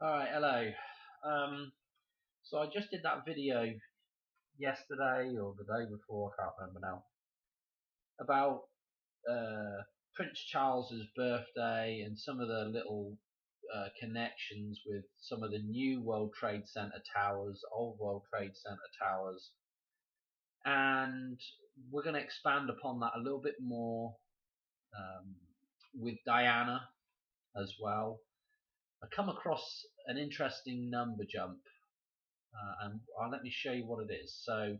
Alright, hello. So I just did that video yesterday or the day before, I can't remember now, about Prince Charles's birthday and some of the little connections with some of the new World Trade Center towers, old World Trade Center towers, and we're going to expand upon that a little bit more um, with Diana as well. I come across an interesting number jump and let me show you what it is. So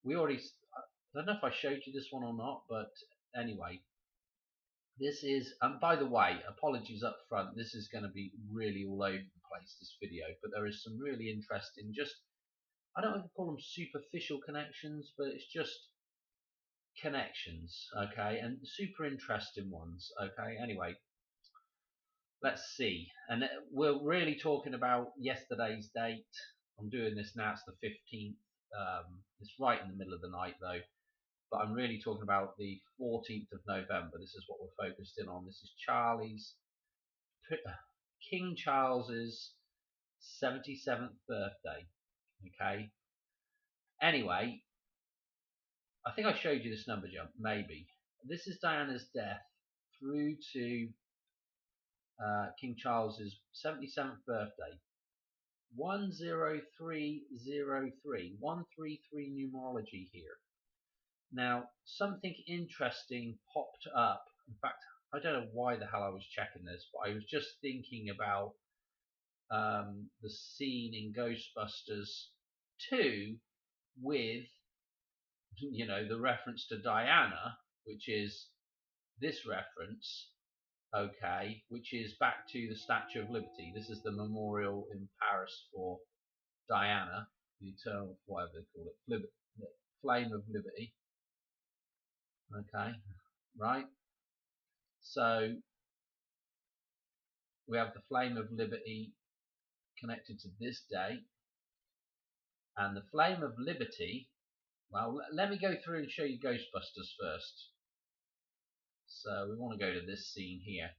we already, I don't know if I showed you this one or not, but anyway, this is, and by the way, apologies up front, this is going to be really all over the place, this video, but there is some really interesting, just, I don't want to call them superficial connections, but it's just connections, okay, and super interesting ones, okay. Anyway, let's see, and we're really talking about yesterday's date. I'm doing this now, it's the 15th. It's right in the middle of the night though, but I'm really talking about the 14th of November. This is what we're focused in on. This is King Charles's 77th birthday. Okay. Anyway, I think I showed you this number jump, maybe. This is Diana's death through to King Charles's 77th birthday. 10303, 133 numerology here. Now, something interesting popped up. In fact, I don't know why the hell I was checking this, but I was just thinking about the scene in Ghostbusters 2 with, the reference to Diana, which is this reference, okay, which is back to the Statue of Liberty. This is the memorial in Paris for Diana, the eternal, whatever they call it, flame of liberty. Okay, right? So we have the flame of liberty connected to this day, and the flame of liberty, well, let me go through and show you Ghostbusters first. So we want to go to this scene here.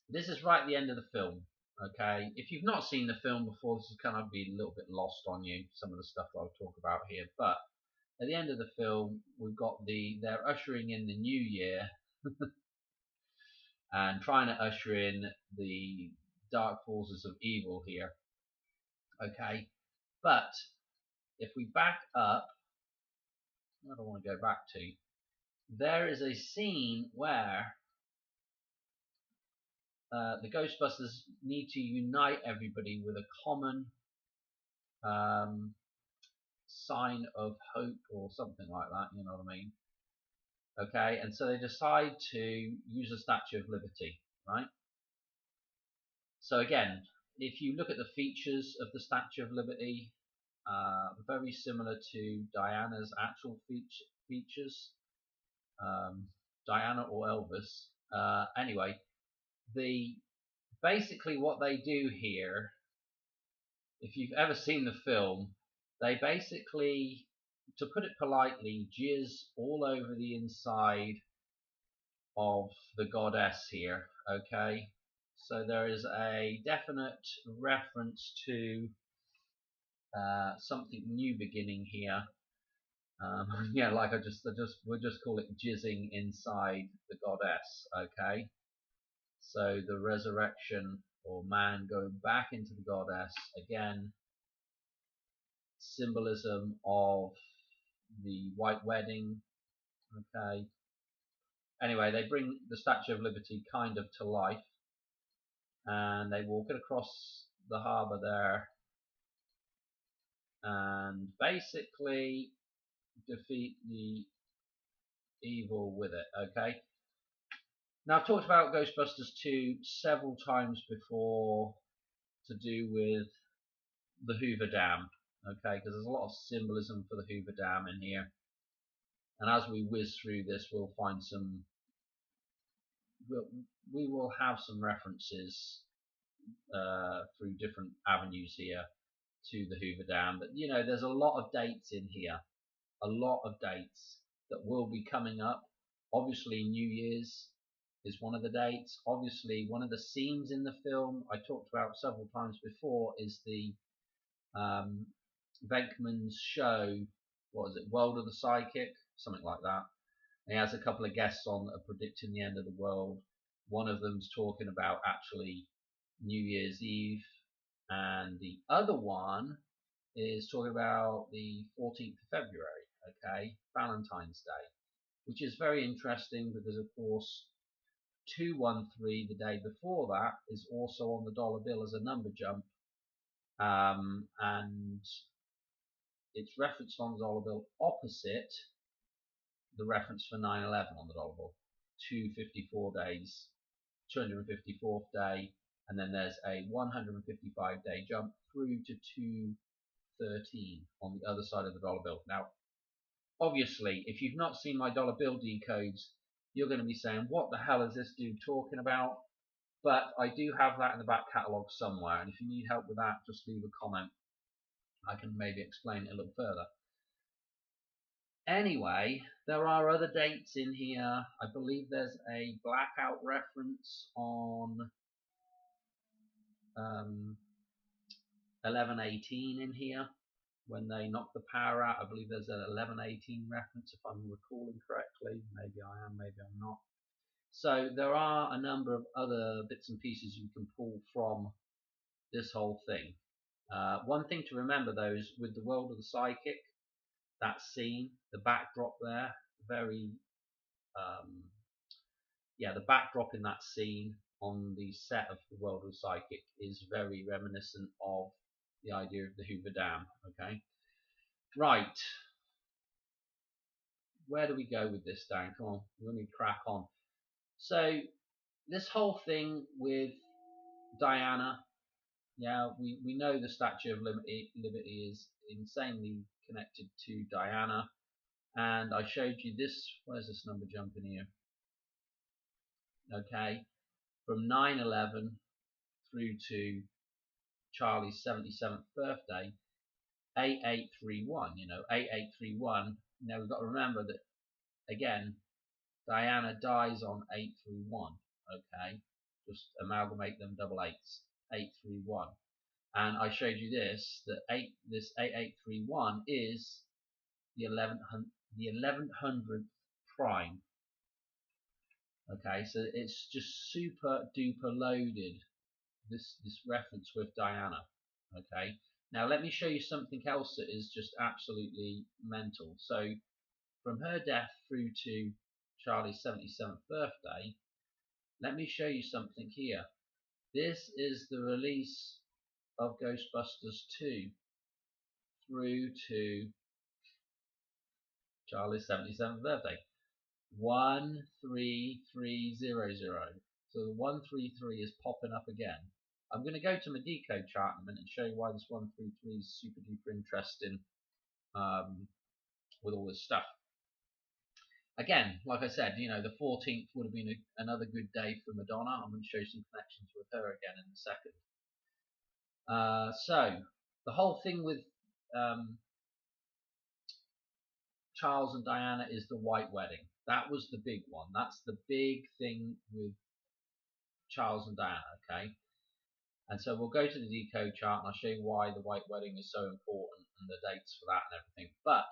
This is right at the end of the film. Okay, if you've not seen the film before, this is kind of be a little bit lost on you, some of the stuff I'll talk about here, but at the end of the film, we've got they're ushering in the new year and trying to usher in the dark forces of evil here. Okay, but if we back up, I don't want to go back to, there is a scene where the Ghostbusters need to unite everybody with a common sign of hope or something like that, you know what I mean? Okay, and so they decide to use the Statue of Liberty, right? So again, if you look at the features of the Statue of Liberty, very similar to Diana's actual features, Diana or Elvis. Anyway, basically what they do here, if you've ever seen the film, they basically, to put it politely, jizz all over the inside of the goddess here, okay? So there is a definite reference to something new beginning here. Yeah, like we'll just call it jizzing inside the goddess, okay? So the resurrection, or man going back into the goddess, again, symbolism of the white wedding, okay? Anyway, they bring the Statue of Liberty kind of to life, and they walk it across the harbour there, and basically defeat the evil with it, okay? Now, I've talked about Ghostbusters 2 several times before to do with the Hoover Dam, okay? Because there's a lot of symbolism for the Hoover Dam in here. And as we whiz through this, we'll find some, we will have some references through different avenues here to the Hoover Dam. But, there's a lot of dates in here. A lot of dates that will be coming up. Obviously, New Year's is one of the dates. Obviously, one of the scenes in the film I talked about several times before is the Venkman's show. What is it? World of the Psychic, something like that. And he has a couple of guests on that are predicting the end of the world. One of them's talking about actually New Year's Eve, and the other one is talking about the 14th of February, okay, Valentine's Day, which is very interesting because, of course, 213, the day before that, is also on the dollar bill as a number jump, and it's referenced on the dollar bill opposite the reference for 9/11 on the dollar bill. 254 days, 254th day, and then there's a 155-day jump through to 213 on the other side of the dollar bill. Now, obviously, if you've not seen my dollar bill decodes, you're going to be saying, what the hell is this dude talking about? But I do have that in the back catalogue somewhere, and if you need help with that, just leave a comment. I can maybe explain it a little further. Anyway, there are other dates in here. I believe there's a blackout reference on 11/18 in here when they knock the power out. I believe there's an 11/18 reference, if I'm recalling correctly. Maybe I am, maybe I'm not. So there are a number of other bits and pieces you can pull from this whole thing. One thing to remember though is with the World of the Psychic, that scene, the backdrop there, very the backdrop in that scene on the set of the World of the Psychic is very reminiscent of the idea of the Hoover Dam. Okay, right, where do we go with this, Dan? Come on, we're going to crack on. So this whole thing with Diana, yeah, we know the Statue of Liberty is insanely connected to Diana, and I showed you this. Where's this number jumping here? Okay, from 9/11 through to Charlie's 77th birthday, 8831. 8831. Now we've got to remember that again, Diana dies on 831. Okay, just amalgamate them double eights. 831. And I showed you this, that this 8831 is the 1100th prime. Okay, so it's just super duper loaded, this reference with Diana. Okay, now let me show you something else that is just absolutely mental. So from her death through to Charlie's 77th birthday, let me show you something here. This is the release of Ghostbusters 2 through to Charlie's 77th birthday. 13300. So the 133 is popping up again. I'm going to go to my decode chart in a minute and show you why this 133 is super duper interesting with all this stuff. Again, like I said, the 14th would have been another good day for Madonna. I'm going to show you some connections with her again in a second. So the whole thing with Charles and Diana is the white wedding. That was the big one. That's the big thing with Charles and Diana, okay? And so we'll go to the decode chart and I'll show you why the white wedding is so important and the dates for that and everything. But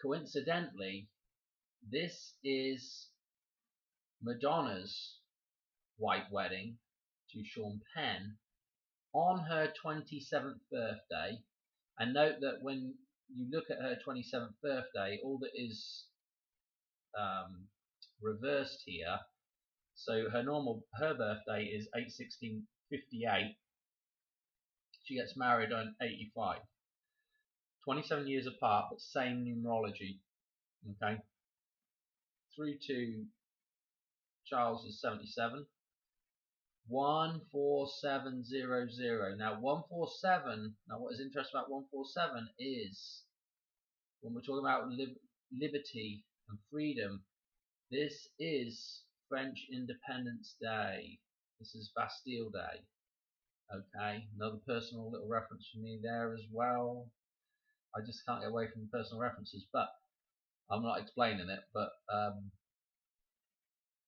coincidentally, this is Madonna's white wedding to Sean Penn on her 27th birthday. And note that when you look at her 27th birthday, all that is reversed here. So her birthday is 8/16/58. She gets married on 85. 27 years apart, but same numerology. Okay. Through to Charles is 77. 14700. Now 147. Now what is interesting about 147 is when we're talking about liberty and freedom. This is French Independence Day. This is Bastille Day. Okay, another personal little reference for me there as well. I just can't get away from the personal references, but I'm not explaining it. But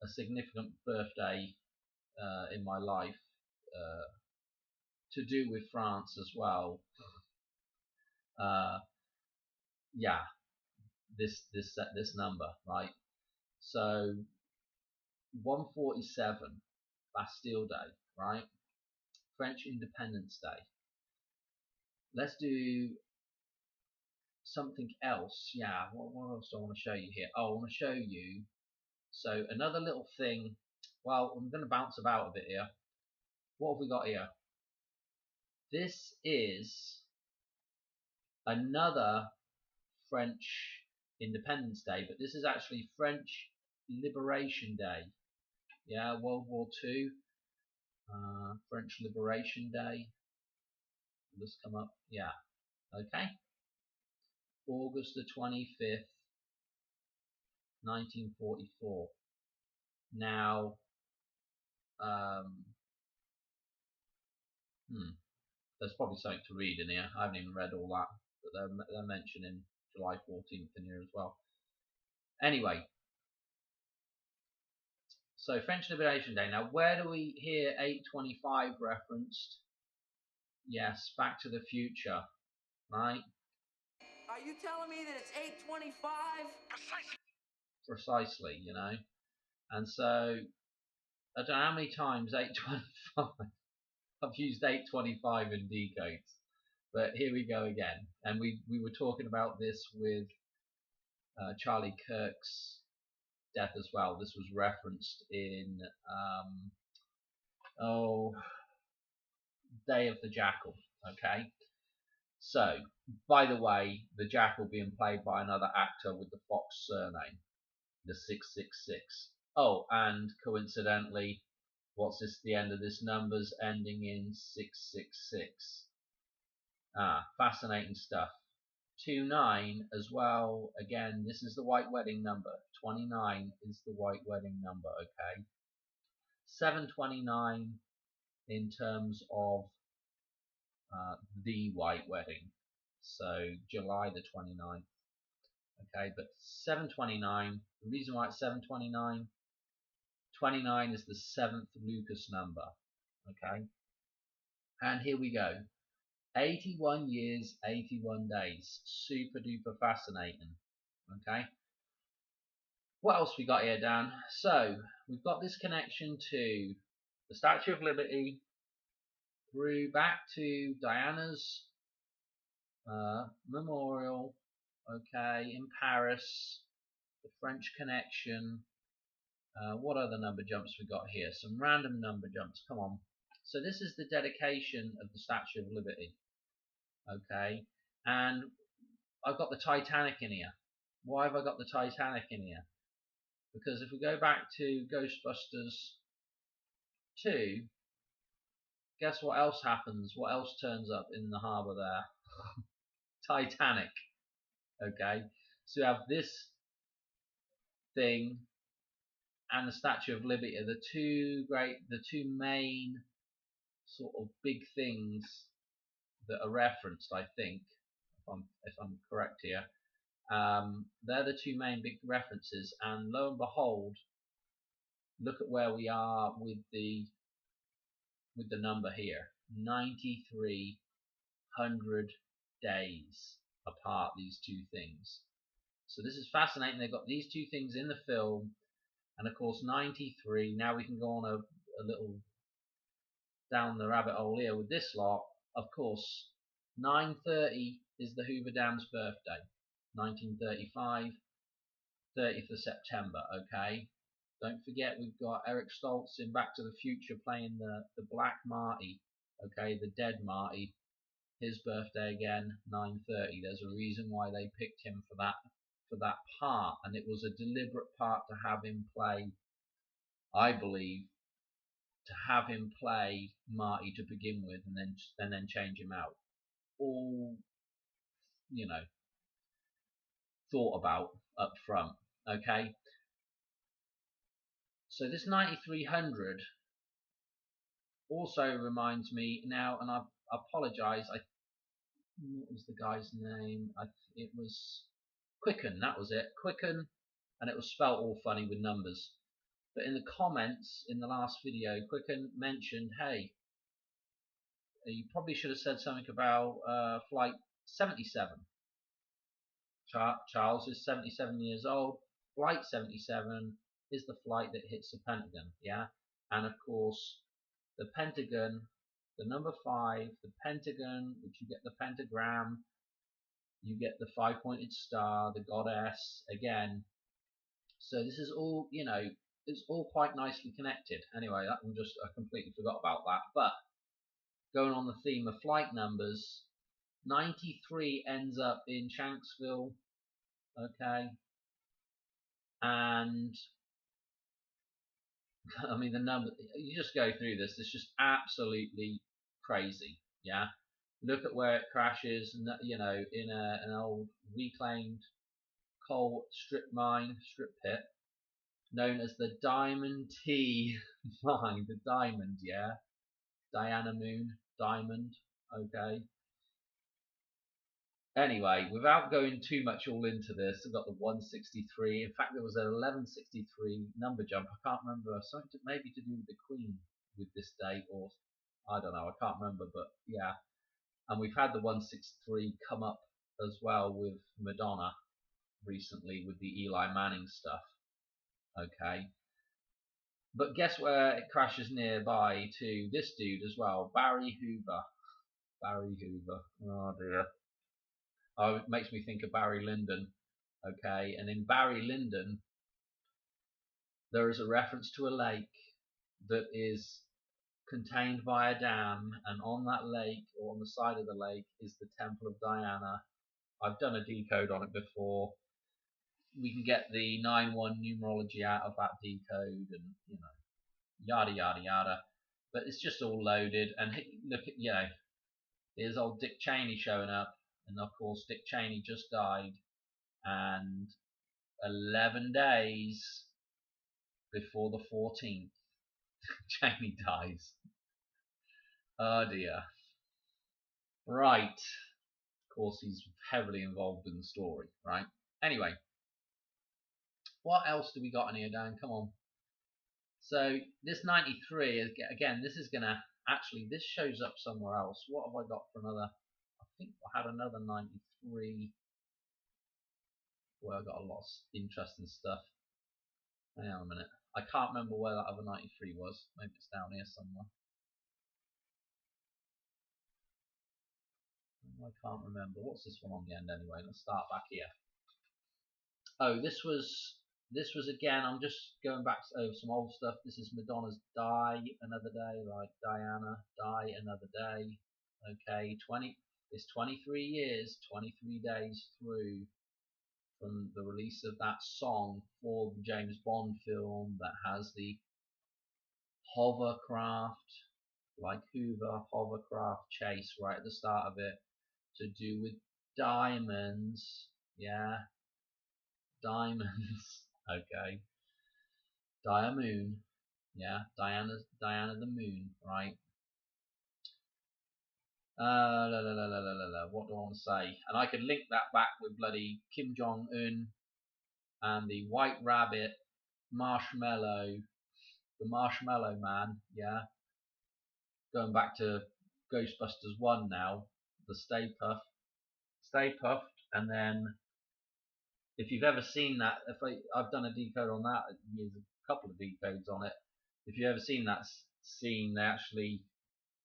a significant birthday in my life to do with France as well. Yeah, this number, right? So 147, Bastille Day, right? French Independence Day. Let's do something else. Yeah, what else do I want to show you here? Oh, I want to show you. So another little thing. Well, I'm going to bounce about a bit here. What have we got here? This is another French Independence Day, but this is actually French Liberation Day. Yeah, World War II, French Liberation Day. Will this come up? Yeah. Okay. August the 25th, 1944. Now, there's probably something to read in here. I haven't even read all that, but they're mentioning July 14th in here as well. Anyway, so French Liberation Day. Now, where do we hear 825 referenced? Yes, Back to the Future, right? Are you telling me that it's 825? Precisely, you know. And so, I don't know how many times 825. I've used 825 in decodes, but here we go again. And we were talking about this with Charlie Kirk's death as well. This was referenced in Day of the Jackal. Okay, so by the way, the Jackal being played by another actor with the Fox surname, the 666. Oh, and coincidentally, what's this? The end of this number's ending in 666. Fascinating stuff. 29 as well. Again, this is the white wedding number. 29 is the white wedding number. Okay. 729 in terms of the white wedding. So July the 29th. Okay, but 729. The reason why it's 729. 29 is the 7th Lucas number. Okay. And here we go. 81 years, 81 days. Super duper fascinating. Okay. What else we got here, Dan? So, we've got this connection to the Statue of Liberty through back to Diana's memorial, okay, in Paris, the French Connection. What other number jumps we got here? Some random number jumps, come on. So this is the dedication of the Statue of Liberty. Okay, and I've got the Titanic in here. Why have I got the Titanic in here? Because if we go back to Ghostbusters 2, guess what else happens? What else turns up in the harbour there? Titanic. Okay, so we have this thing and the Statue of Liberty are the two main sort of big things that are referenced, I think, if I'm correct here. They're the two main big references, and lo and behold, look at where we are with the number here. 9,300 days apart, these two things. So this is fascinating. They've got these two things in the film, and of course 93. Now we can go on a little down the rabbit hole here with this lot. Of course, 9/30 is the Hoover Dam's birthday. 1935, 30th of September. Okay. Don't forget we've got Eric Stoltz in Back to the Future playing the Black Marty. Okay, the dead Marty. His birthday again, 9/30. There's a reason why they picked him for that part, and it was a deliberate part to have him play. I believe to have him play Marty to begin with, and then change him out. All thought about up front. Okay. So this 9,300 also reminds me now, and I apologise. What was the guy's name? It was Quicken. That was it. Quicken, and it was spelt all funny with numbers. But in the comments in the last video, Quicken mentioned, hey, you probably should have said something about flight 77. Charles is 77 years old. Flight 77 is the flight that hits the Pentagon, yeah? And of course, the Pentagon, the number 5, the Pentagon, which you get the pentagram, you get the 5-pointed star, the goddess, again. So this is all, you know, it's all quite nicely connected. Anyway, that one I completely forgot about that. But going on the theme of flight numbers, 93 ends up in Shanksville, okay? And I mean, the number, you just go through this, it's just absolutely crazy, yeah? Look at where it crashes, you know, in an old reclaimed coal strip pit, known as the Diamond T mine, the Diamond, yeah? Diana Moon, Diamond, okay? Anyway, without going too much all into this, I've got the 163. In fact, there was an 1163 number jump. I can't remember, something maybe to do with the Queen with this date, or I don't know, I can't remember, but yeah. And we've had the 163 come up as well with Madonna recently with the Eli Manning stuff. Okay. But guess where it crashes nearby to this dude as well, Barry Hoover. Barry Hoover. Oh dear. Oh, it makes me think of Barry Lyndon. Okay, and in Barry Lyndon, there is a reference to a lake that is contained by a dam, and on that lake, or on the side of the lake, is the Temple of Diana. I've done a decode on it before. We can get the 9-1 numerology out of that decode, and you know, yada yada yada. But it's just all loaded, and look at, you know, here's old Dick Cheney showing up, and of course Dick Cheney just died, and 11 days before the 14th, Cheney dies. Oh dear. Right. Of course, he's heavily involved in the story, right? Anyway, what else do we got in here, Dan? Come on. So this 93 is, again, this is gonna actually, this shows up somewhere else. What have I got for another? I think I had another 93. Well, I got a lot of interesting stuff. Hang on a minute. I can't remember where that other 93 was. Maybe it's down here somewhere. I can't remember. What's this one on the end anyway? Let's start back here. Oh, this was again, I'm just going back over some old stuff. This is Madonna's Die Another Day, like Diana, Die Another Day. Okay, it's 23 years, 23 days through from the release of that song for the James Bond film that has the hovercraft, like Hoover hovercraft chase right at the start of it, to do with diamonds, yeah, diamonds, okay, Diamoon, yeah, Diana the Moon, right? What do I want to say? And I could link that back with bloody Kim Jong Un and the White Rabbit Marshmallow, the Marshmallow Man, yeah. Going back to Ghostbusters 1 now, the Stay Puffed, and then if you've ever seen that, I've done a decode on that, there's a couple of decodes on it. If you've ever seen that scene, they actually,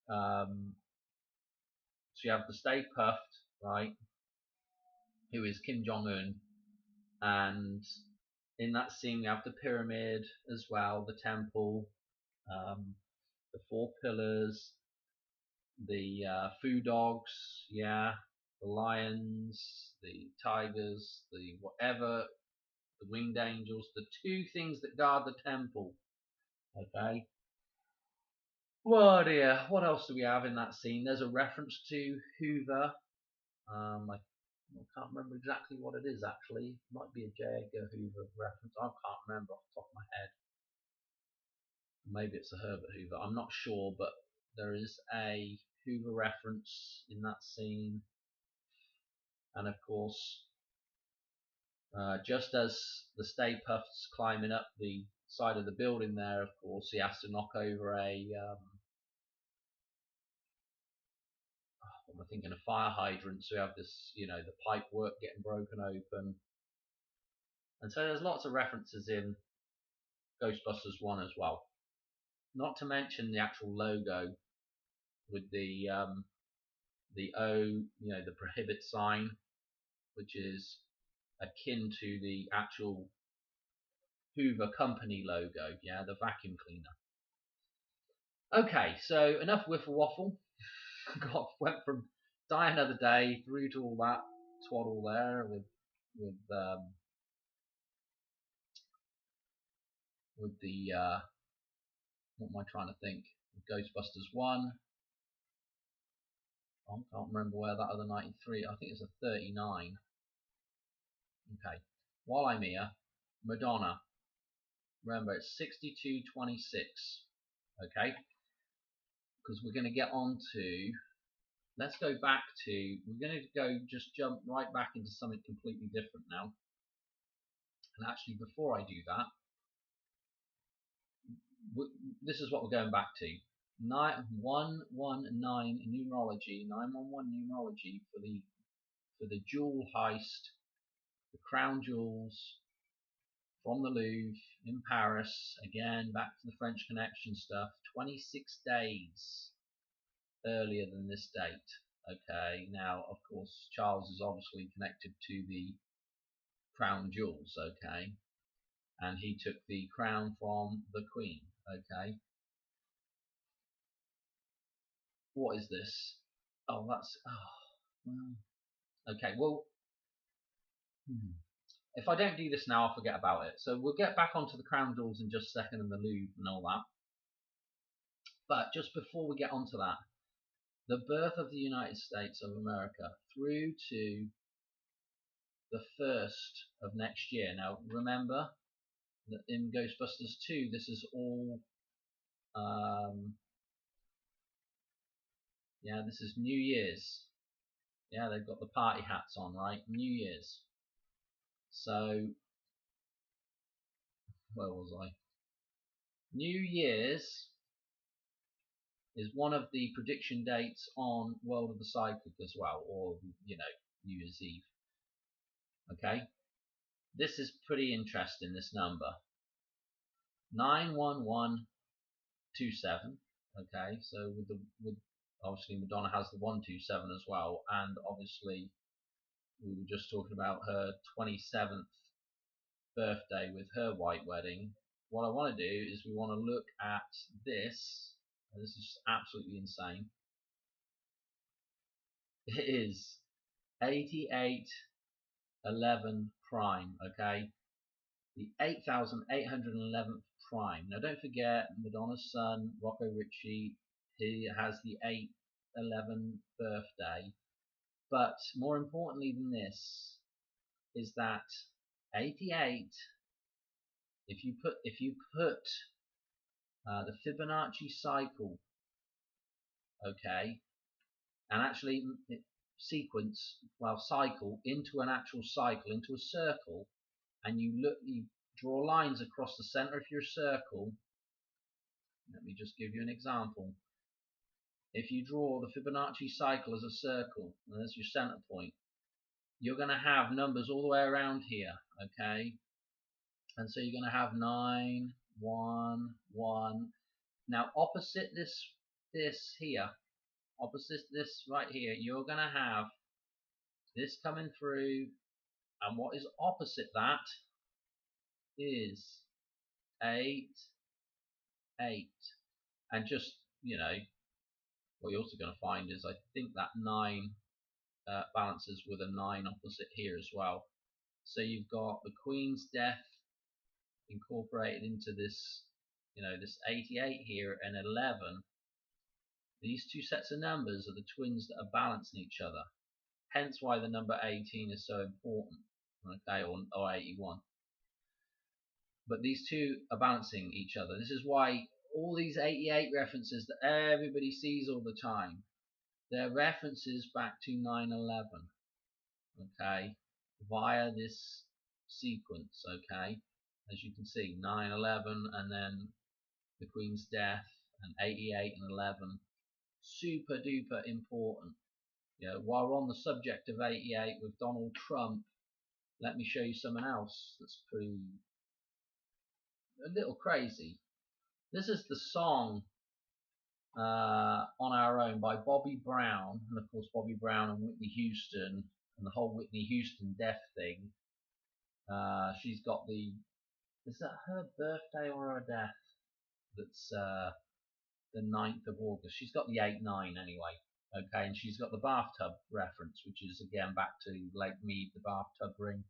so you have the Stay Puffed, right, who is Kim Jong Un, and in that scene we have the pyramid as well, the temple, the 4 pillars, the foo dogs, yeah, the lions, the tigers, the whatever, the winged angels, the 2 things that guard the temple. Okay. Well, dear, what else do we have in that scene? There's a reference to Hoover. I can't remember exactly what it is actually. It might be a J. Edgar Hoover reference. I can't remember off the top of my head. Maybe it's a Herbert Hoover. I'm not sure, but there is a Hoover reference in that scene. And of course, just as the Stay Puft's climbing up the side of the building there, of course, he has to knock over what am I thinking, a fire hydrant. So we have this, the pipe work getting broken open. And so there's lots of references in Ghostbusters 1 as well. Not to mention the actual logo with the O, the prohibit sign, which is akin to the actual Hoover Company logo, the vacuum cleaner. Okay, so enough whiffle waffle. Went from Die Another Day through to all that twaddle there with the what am I trying to think? Ghostbusters 1. I can't remember where that other 93. I think it's a 39. Okay. While I'm here, Madonna. Remember, it's 62:26. Okay. Because we're going to get on to. Let's go back to. We're going to jump right back into something completely different now. And actually, before I do that, this is what we're going back to. 911 numerology for the jewel heist, the crown jewels from the Louvre in Paris. Again, back to the French Connection stuff. 26 days earlier than this date. Okay, now of course Charles is obviously connected to the crown jewels. Okay, and he took the crown from the Queen. Okay. What is this? Oh, that's. Okay, well, if I don't do this now, I'll forget about it. So we'll get back onto the crown jewels in just a second and the Louvre and all that. But just before we get onto that, the birth of the United States of America through to the 1st of next year. Now, remember that in Ghostbusters 2, this is all. This is New Year's. Yeah, they've got the party hats on, right? New Year's. So, where was I? New Year's is one of the prediction dates on World of the Psychic as well, or, New Year's Eve. Okay? This is pretty interesting, this number. 91127. Okay, so with obviously Madonna has the 127 as well, and obviously we were just talking about her 27th birthday with her white wedding. What I want to do is we want to look at this. This is absolutely insane. It is 8811 prime. Okay, the 8811th prime. Now don't forget Madonna's son Rocco Ritchie. He has the 811 birthday. But more importantly than this is that 88. If you put the Fibonacci cycle, okay, and actually cycle into an actual cycle, into a circle, and you draw lines across the center of your circle. Let me just give you an example. If you draw the Fibonacci cycle as a circle, and that's your center point, you're going to have numbers all the way around here, okay? And so you're going to have 9, 1, 1. Now opposite this here, opposite this right here, you're going to have this coming through, and what is opposite that is 8, 8. And just, what you're also going to find is I think that 9 balances with a 9 opposite here as well. So you've got the Queen's death incorporated into this, this 88 here and 11. These two sets of numbers are the twins that are balancing each other. Hence why the number 18 is so important, okay, or 81. But these two are balancing each other. This is why all these 88 references that everybody sees all the time, they're references back to 9/11, okay, via this sequence, okay. as you can see, 9/11, and then the Queen's death, and 88 and 11. Super duper important. While we're on the subject of 88 with Donald Trump, let me show you something else that's pretty a little crazy. This is the song On Our Own by Bobby Brown, and of course Bobby Brown and Whitney Houston and the whole Whitney Houston death thing. She's got is that her birthday or her death? That's the 9th of August. She's got the 8/9 anyway. Okay, and she's got the bathtub reference, which is again back to Lake Mead, the bathtub ring.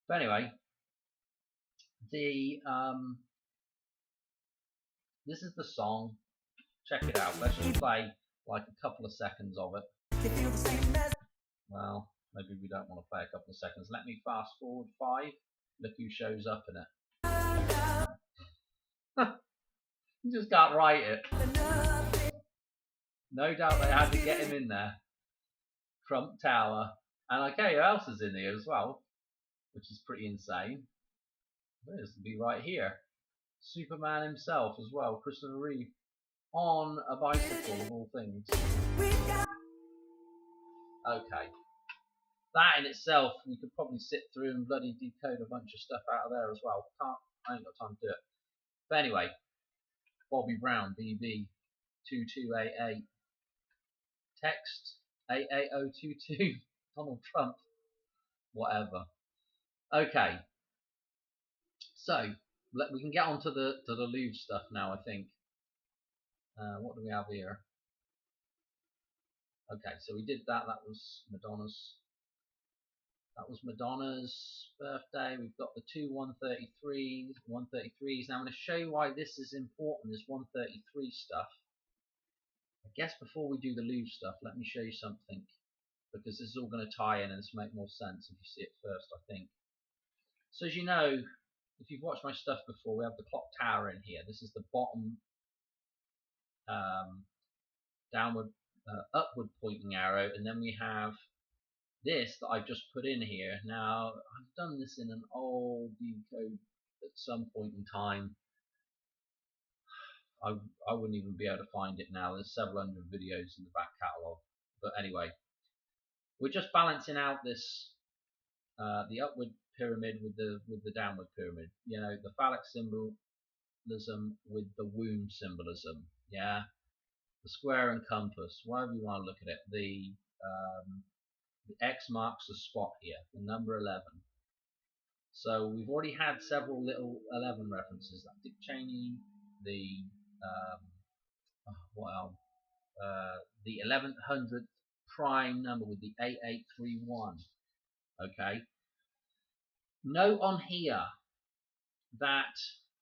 But anyway, this is the song. Check it out. Let's just play like a couple of seconds of it. Well, maybe we don't want to play a couple of seconds. Let me fast forward 5. Look who shows up in it. You just can't write it. No doubt they had to get him in there. Trump Tower. And I tell you who else is in here as well, which is pretty insane. This will be right here. Superman himself as well, Christopher Reeve, on a bicycle of all things. Okay. That in itself, we could probably sit through and bloody decode a bunch of stuff out of there as well. I ain't got time to do it. But anyway, Bobby Brown, BB 2288. Text 88022. Donald Trump. Whatever. Okay. So we can get on to the Louvre stuff now, I think. What do we have here? Okay, so we did that. That was Madonna's. That was Madonna's birthday. We've got the two 133s. Now I'm going to show you why this is important, this 133 stuff. I guess before we do the Louvre stuff, let me show you something, because this is all going to tie in and this will make more sense if you see it first, I think. So as you know, if you've watched my stuff before, we have the clock tower in here. This is the bottom upward pointing arrow, and then we have this that I've just put in here. Now, I've done this in an old decode at some point in time. I wouldn't even be able to find it now. There's several hundred videos in the back catalogue. But anyway, we're just balancing out this the upward pyramid with the downward pyramid. The phallic symbolism with the womb symbolism. Yeah, the square and compass, whatever you want to look at it. The X marks the spot here, the number 11. So we've already had several little 11 references. That Dick Cheney, the the 1100th prime number with the 8831. Okay. Note on here that,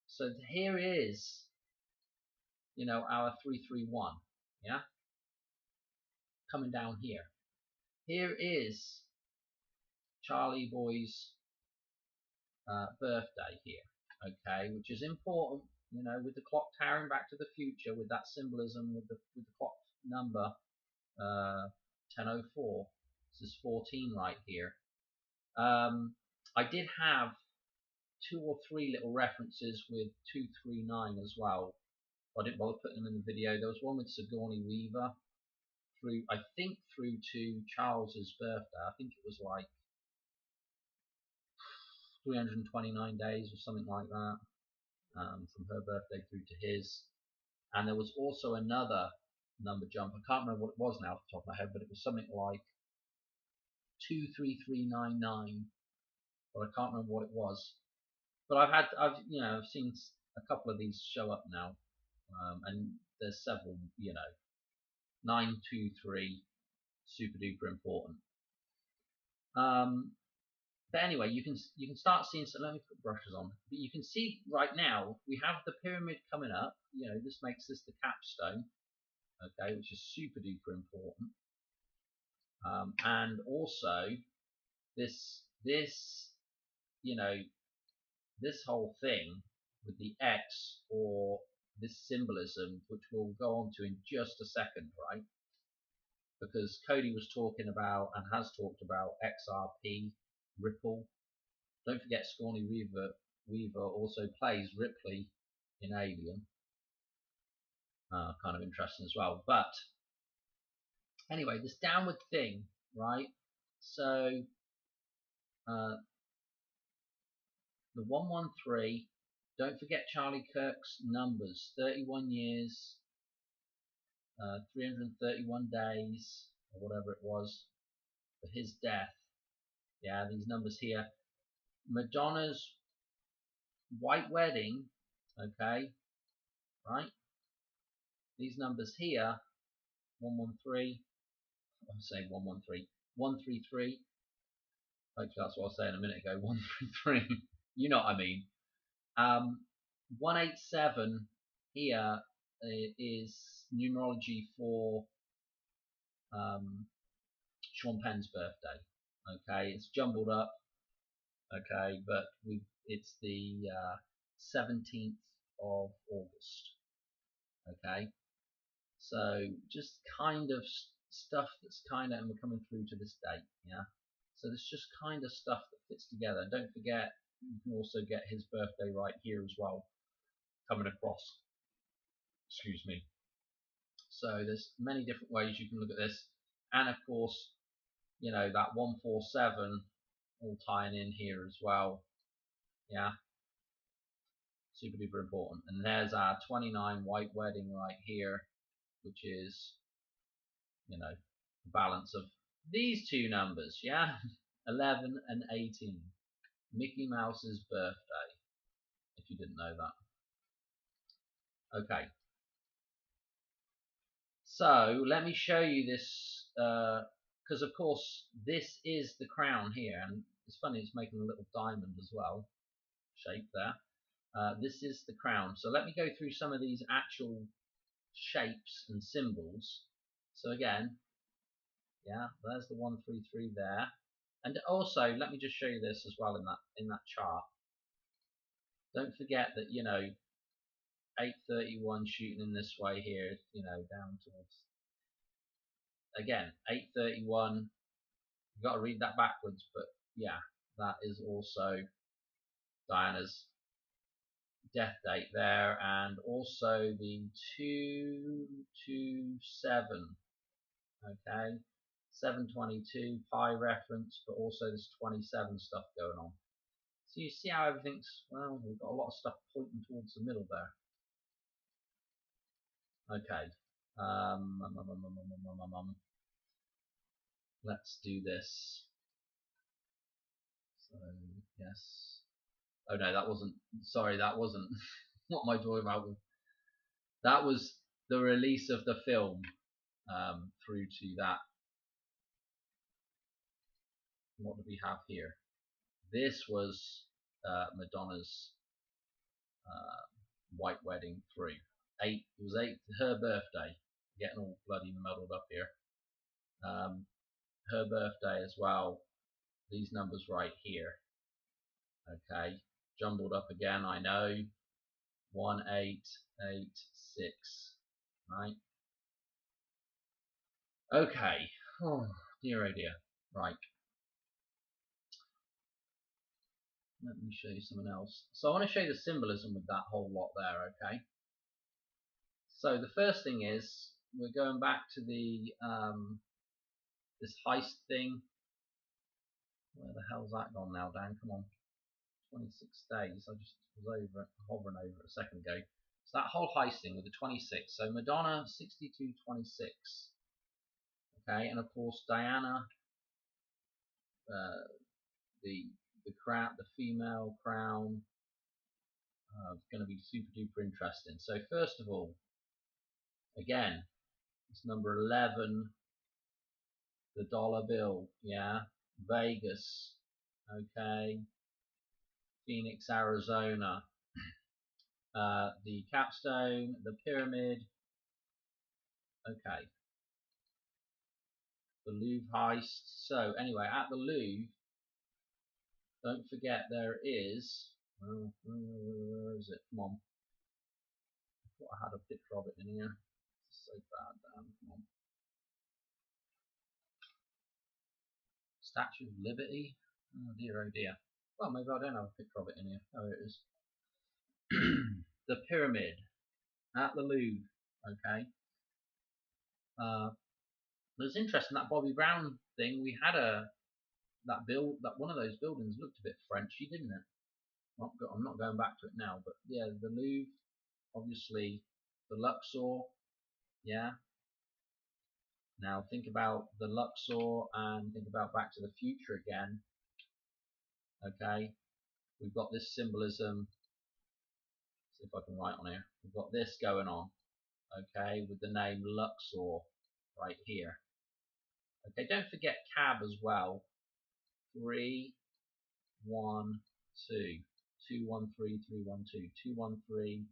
so here is, our 331, yeah, coming down here. Here is Charlie Boy's birthday here, okay, which is important, with the clock towering back to the future, with that symbolism, with the clock number 1004. This is 14 right here. I did have 2 or 3 little references with 239 as well. I didn't bother putting them in the video. There was one with Sigourney Weaver through to Charles's birthday. I think it was like 329 days or something like that, from her birthday through to his. And there was also another number jump. I can't remember what it was now off the top of my head, but it was something like 23399. But I can't remember what it was. But I've seen a couple of these show up now, and there's several, 923, super duper important. But anyway, you can start seeing. So let me put brushes on. But you can see right now we have the pyramid coming up. This makes this the capstone, okay, which is super duper important. And also this whole thing with the X, or this symbolism, which we'll go on to in just a second, right? Because Cody was talking about and has talked about XRP, Ripple. Don't forget Sigourney Weaver Weaver also plays Ripley in Alien. Kind of interesting as well. But anyway, this downward thing, right? So the 113. Don't forget Charlie Kirk's numbers: 31 years, 331 days, or whatever it was, for his death. Yeah, these numbers here. Madonna's white wedding, okay, right? These numbers here, 113, I'm saying 113, 133, hopefully that's what I was saying a minute ago, 133, you know what I mean. 187 here is numerology for Sean Penn's birthday. Okay, it's jumbled up. Okay, but it's the 17th of August. Okay, so just kind of stuff that's kind of, and we're coming through to this date. Yeah, so there's just kind of stuff that fits together. And don't forget, you can also get his birthday right here as well, coming across. Excuse me. So there's many different ways you can look at this, and of course, you know, that 147 all tying in here as well. Yeah, super duper important. And there's our 29 white wedding right here, which is, you know, the balance of these two numbers. Yeah, 11 and 18. Mickey Mouse's birthday, if you didn't know that. Okay, so let me show you this, because of course this is the crown here, and it's funny, it's making a little diamond as well, shape there. This is the crown. So let me go through some of these actual shapes and symbols. So again, yeah, there's the 133 there, and also let me just show you this as well in that chart. Don't forget that, you know, 831 shooting in this way here, you know, down towards, again, 831, you've got to read that backwards, but yeah, that is also Diana's death date there, and also the 227, okay, 722 pi reference, but also this 27 stuff going on. So you see how everything's, well, we've got a lot of stuff pointing towards the middle there. Okay, let's do this. So yes. Oh no, that wasn't. Sorry, that wasn't. What am I talking about? That was the release of the film through to that. What do we have here? This was Madonna's white wedding through. It was her birthday. Getting all bloody muddled up here. Her birthday as well. These numbers right here. Okay, jumbled up again, I know. 1886. Right. Okay. Oh dear, oh dear. Right. Let me show you something else. So I want to show you the symbolism with that whole lot there, okay? So the first thing is, we're going back to the this heist thing. Where the hell's that gone now, Dan? Come on. 26 days. I just was hovering over it a second ago. So that whole heist thing with the 26. So Madonna, 6226. Okay, and of course Diana, the crown, the female crown. It's going to be super duper interesting. So first of all, again, it's number 11, the dollar bill, yeah, Vegas, okay, Phoenix, Arizona, the capstone, the pyramid, okay, the Louvre heist. So anyway, at the Louvre, don't forget there is, where is it? Come on. I thought I had a picture of it in here. It's so bad, damn, come on. Statue of Liberty. Oh dear, oh dear. Well, maybe I don't have a picture of it in here. Oh, it is. The pyramid at the Louvre. Okay. It was interesting that Bobby Brown thing. We had that one of those buildings looked a bit Frenchy, didn't it? I'm not going back to it now, but yeah, the Louvre, obviously, the Luxor, yeah. Now think about the Luxor and think about Back to the Future again. Okay, we've got this symbolism. See if I can write on here. We've got this going on. Okay, with the name Luxor right here. Okay, don't forget cab as well. 3, 1, 2. 213 312 213.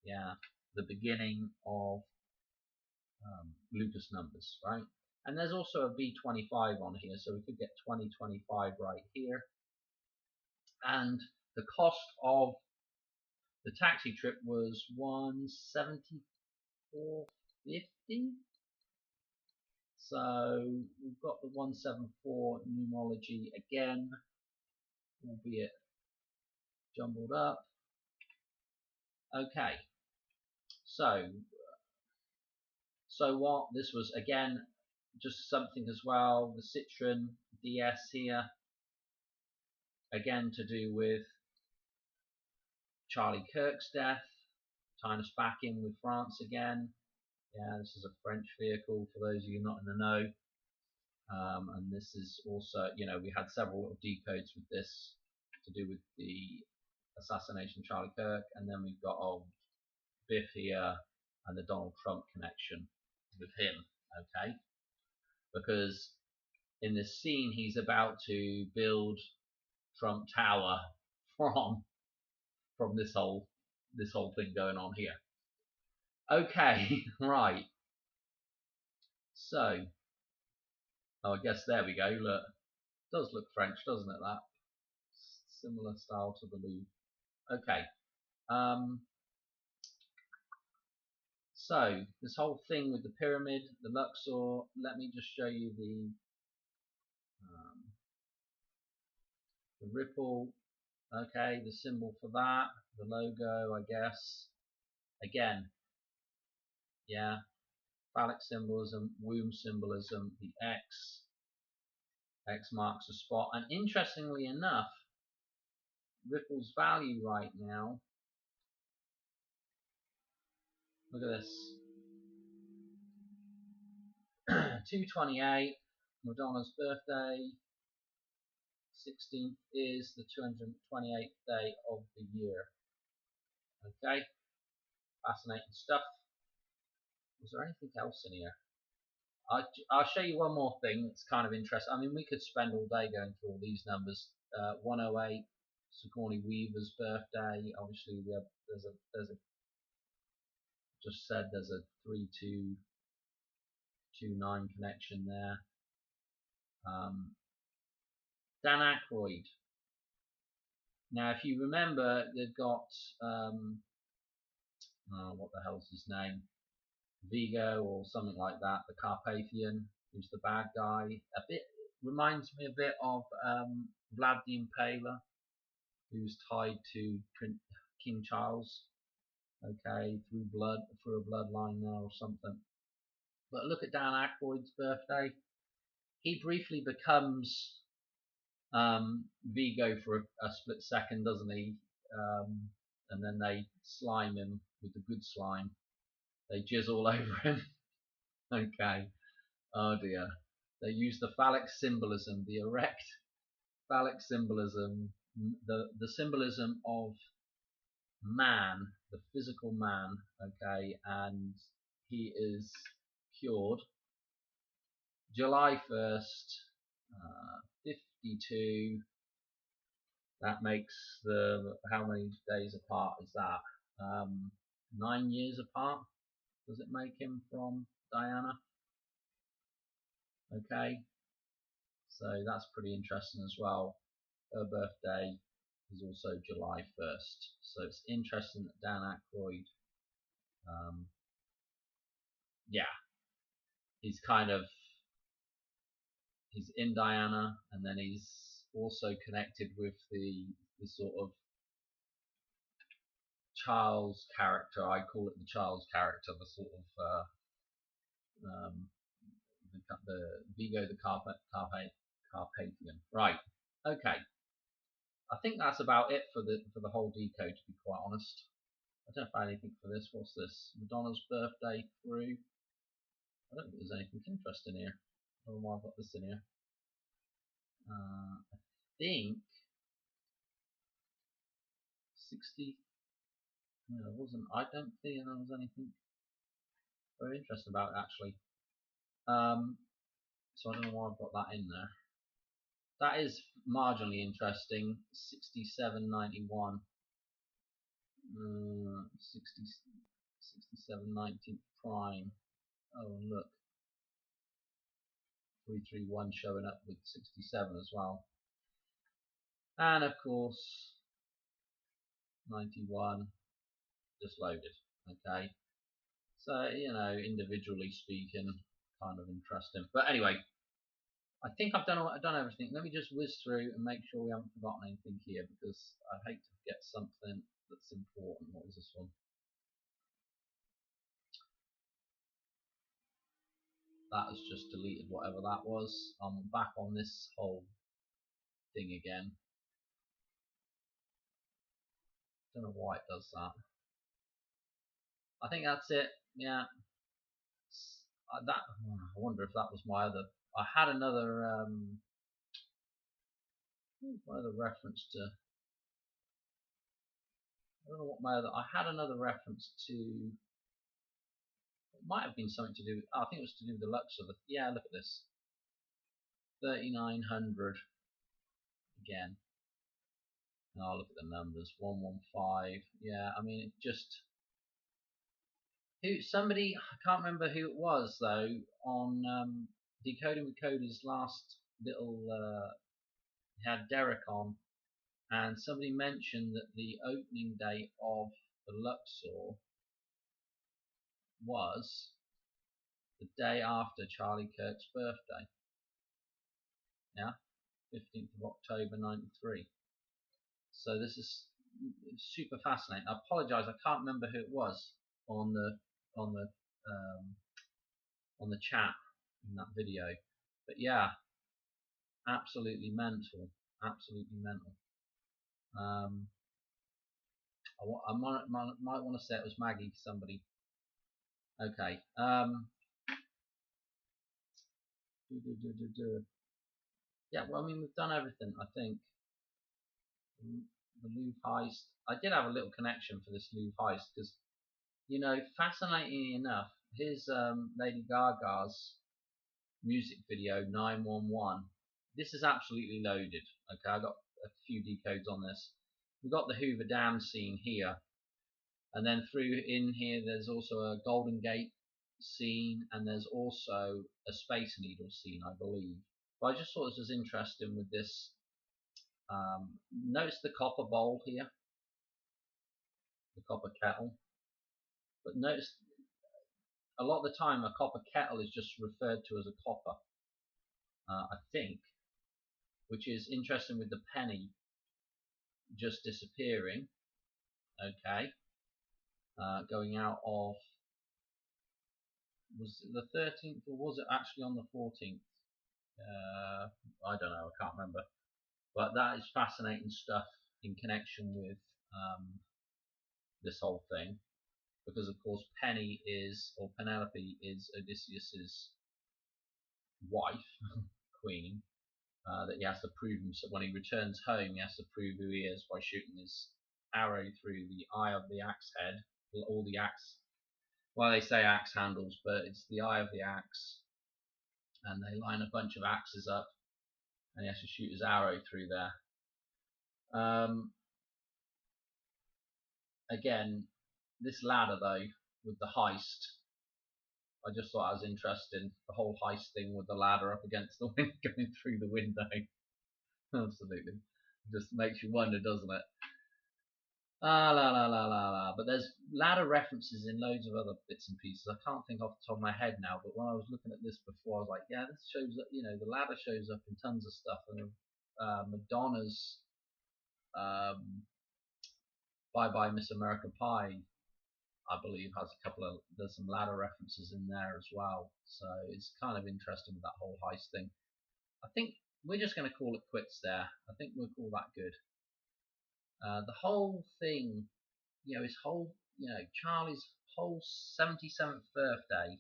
Yeah, the beginning of Lucas numbers, right? And there's also a V25 on here, so we could get 2025 right here. And the cost of the taxi trip was $174.50. So we've got the 174 numerology again, albeit jumbled up. Okay, so what? This was again just something as well. The Citroen DS here, again to do with Charlie Kirk's death, tying us back in with France again. Yeah, this is a French vehicle for those of you not in the know. And this is also, we had several little decodes with this to do with the assassination of Charlie Kirk, and then we've got old Biff here and the Donald Trump connection with him, okay? Because in this scene, he's about to build Trump Tower from this whole thing going on here. Okay, right. So, I guess there we go. Look, it does look French, doesn't it? That similar style to the Louvre. Okay. So this whole thing with the pyramid, the Luxor. Let me just show you the ripple. Okay, the symbol for that, the logo, I guess. Again, yeah, phallic symbolism, womb symbolism, the X marks a spot. And interestingly enough, Ripple's value right now, look at this, 228, Madonna's birthday, 16th is the 228th day of the year. Okay, fascinating stuff. Was there anything else in here? I'll show you one more thing that's kind of interesting. I mean, we could spend all day going through all these numbers. 108, Sigourney Weaver's birthday. Obviously, there's a just said there's a 3229 connection there. Dan Aykroyd. Now, if you remember, they've got what the hell's his name? Vigo or something like that, the Carpathian, who's the bad guy. A bit reminds me a bit of Vlad the Impaler, who's tied to King Charles. Okay, through a bloodline there or something. But look at Dan Aykroyd's birthday. He briefly becomes Vigo for a split second, doesn't he? And then they slime him with the good slime. They jizz all over him. Okay. Oh dear. They use the phallic symbolism, the erect phallic symbolism, the symbolism of man, the physical man, okay, and he is cured. July 1st, 52. That makes how many days apart is that? 9 years apart. Does it make him from Diana? Okay, so that's pretty interesting as well. Her birthday is also July 1st, so it's interesting that Dan Aykroyd, yeah, he's in Diana, and then he's also connected with the sort of Charles character. I call it the Charles character, the sort of the Vigo the Carpathian. Right. Okay. I think that's about it for the whole decode. To be quite honest, I don't know if I have anything for this. What's this? Madonna's birthday through. I don't think there's anything interesting here. I don't know why I've got this in here. I think 60. No, there wasn't. I don't think there was anything very interesting about it actually. So I don't know why I've got that in there. That is marginally interesting. 67.91. 67.90 prime. Oh look, 331 showing up with 67 as well. And of course 91 just loaded. Okay, so you know, individually speaking, kind of interesting. But anyway, I think I've done everything. Let me just whiz through and make sure we haven't forgotten anything here, because I hate to forget something that's important. What was this one? That has just deleted whatever that was. I'm back on this whole thing again. Don't know why it does that. I think that's it. Yeah. I wonder if that was my other. I had another reference to. I don't know what my other. I had another reference to. It might have been something to do with. Oh, I think it was to do with the Lux of the. Yeah, look at this. 3900 again. Oh, look at the numbers. 115. Yeah, I mean, it just. Somebody, I can't remember who it was though, on Decoding with Cody's last little. He had Derek on, and somebody mentioned that the opening day of the Luxor was the day after Charlie Kirk's birthday. Yeah, 15th of October '93. So this is super fascinating. I apologise, I can't remember who it was on the on the chat in that video, but yeah, absolutely mental, absolutely mental. I might want to say it was Maggie, somebody. Okay. Yeah, well, I mean, we've done everything, I think. The Louvre heist. I did have a little connection for this Louvre heist because, you know, fascinatingly enough, here's Lady Gaga's music video 911. This is absolutely loaded. Okay, I got a few decodes on this. We've got the Hoover Dam scene here, and then through in here there's also a Golden Gate scene, and there's also a Space Needle scene, I believe. But I just thought this was interesting with this. Notice the copper bowl here, the copper kettle. But notice a lot of the time a copper kettle is just referred to as a copper, I think, which is interesting with the penny just disappearing. Okay, going out of, was it the 13th or was it actually on the 14th? I don't know, I can't remember. But that is fascinating stuff in connection with this whole thing, because of course Penny is, or Penelope is, Odysseus's wife, queen, that he has to prove himself. When he returns home, he has to prove who he is by shooting his arrow through the eye of the axe head. All the axe, well, they say axe handles, but it's the eye of the axe, and they line a bunch of axes up, and he has to shoot his arrow through there. Again, this ladder though, with the heist, I just thought it was interesting. The whole heist thing with the ladder up against the window, going through the window. Absolutely, just makes you wonder, doesn't it? But there's ladder references in loads of other bits and pieces. I can't think off the top of my head now, but when I was looking at this before, I was like, yeah, this shows up, you know, the ladder shows up in tons of stuff, and Madonna's Bye Bye Miss America Pie, I believe, has a couple of, there's some ladder references in there as well. So it's kind of interesting with that whole heist thing. I think we're just going to call it quits there. I think we'll call that good. The whole thing, his whole, Charlie's whole 77th birthday,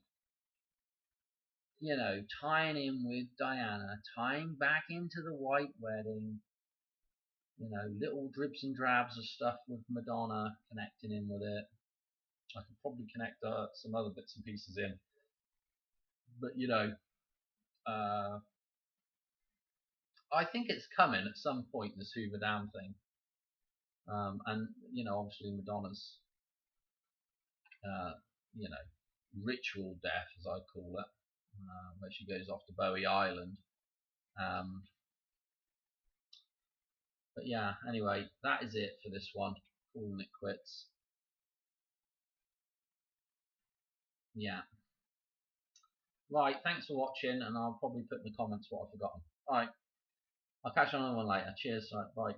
tying in with Diana, tying back into the white wedding, little dribs and drabs of stuff with Madonna connecting in with it. I could probably connect some other bits and pieces in, but I think it's coming at some point, this Hoover Dam thing, and obviously Madonna's, ritual death, as I call it, where she goes off to Bowie Island. But yeah, anyway, that is it for this one. Calling it quits. Yeah. Right, thanks for watching, and I'll probably put in the comments what I've forgotten. Alright, I'll catch you on another one later. Cheers, right, bye.